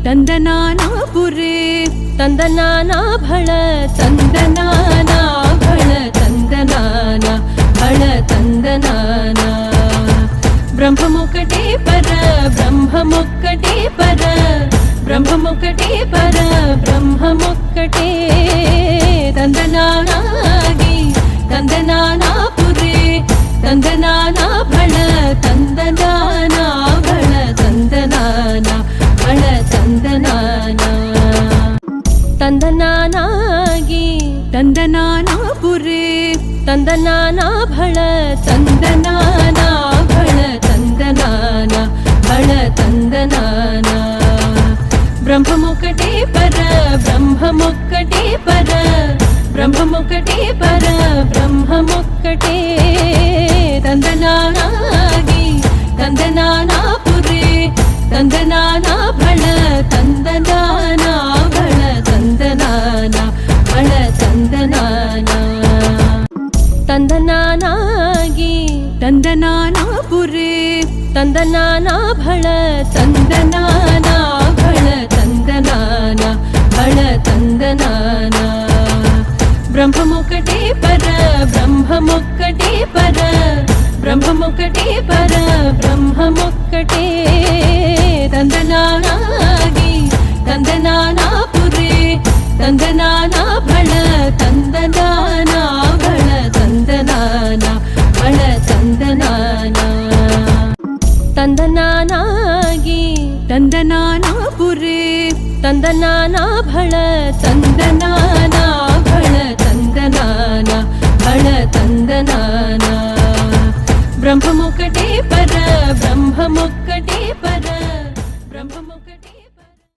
ತಂದನಾನಾ ಪುರೇ ತಂದನಾನಾ ಭಳ ತಂದನಾನಾ ಭಳ ತಂದನಾನಾ ಭಳ ತಂದನಾನಾ ಬ್ರಹ್ಮಮೊಕ್ಕಟೇ ಪರ ಬ್ರಹ್ಮಮೊಕ್ಕಟೇ ಪರ ಬ್ರಹ್ಮಮೊಕ್ಕಟೇ ಪರ ಬ್ರಹ್ಮಮೊಕ್ಕಟೇ ತಂದನಾನಾಗಿ ತಂದನಾನಾ ಪುರೇ ತಂದನಾನಾ ಭಳ ತಂದನಾನಾ ಭಳ ತಂದನಾನಾ ಭಳ ತಂದನಾನಾ ತಂದನಾನಾಗಿ ತಂದನಾನಾ ಪುರೇ ತಂದನಾನಾ ಭಳ ತಂದನಾನಾ ಭಳ ತಂದನಾನಾ ಭಳ ತಂದನಾನಾ ಬ್ರಹ್ಮಮೊಕ್ಕಟೇ ಪರ ಬ್ರಹ್ಮಮೊಕ್ಕಟೇ ಪರ ಬ್ರಹ್ಮಮೊಕ್ಕಟೇ ಪರ ಬ್ರಹ್ಮಮೊಕ್ಕಟೇ ತಂದನಾನಾಗಿ ತಂದನಾನಾ ಪುರೇ ತಂದನಾನಾ ಭಳ ತಂದನಾನಾ ಭಳ ತಂದನಾನಾ ಭಳ ತಂದನಾನಾ ತಂದನಾನಾಗಿ ತಂದನಾನಾ ಪುರೇ ತಂದನಾನಾ ಭಳ ತಂದನಾನಾ ಭಳ ತಂದನಾನಾ ಭಳ ತಂದನಾನಾ ಬ್ರಹ್ಮಮೊಕ್ಕಟೇ ಪರ ಬ್ರಹ್ಮಮೊಕ್ಕಟೇ ಪರ ಬ್ರಹ್ಮಮೊಕ್ಕಟೇ ಪರ ಬ್ರಹ್ಮಮೊಕ್ಕಟೇ ತಂದನಾನಾಗಿ ತಂದನಾನಾ ಪುರೇ ತಂದನಾನಾ ಭಳ ತಂದನಾನಾ ಭಳ ತಂದನಾನಾ ಭಳ ತಂದನಾನಾ ತಂದನಾನಾಗಿ ತಂದನಾನಾ ಪುರೇ ತಂದನಾನಾ ಭಳ ತಂದನಾನಾ ಭಳ ತಂದನಾನಾ ಭಳ ತಂದನಾನಾ ಬ್ರಹ್ಮಮೊಕ್ಕಟೇ ಪರ ಬ್ರಹ್ಮಮೊಕ್ಕಟೇ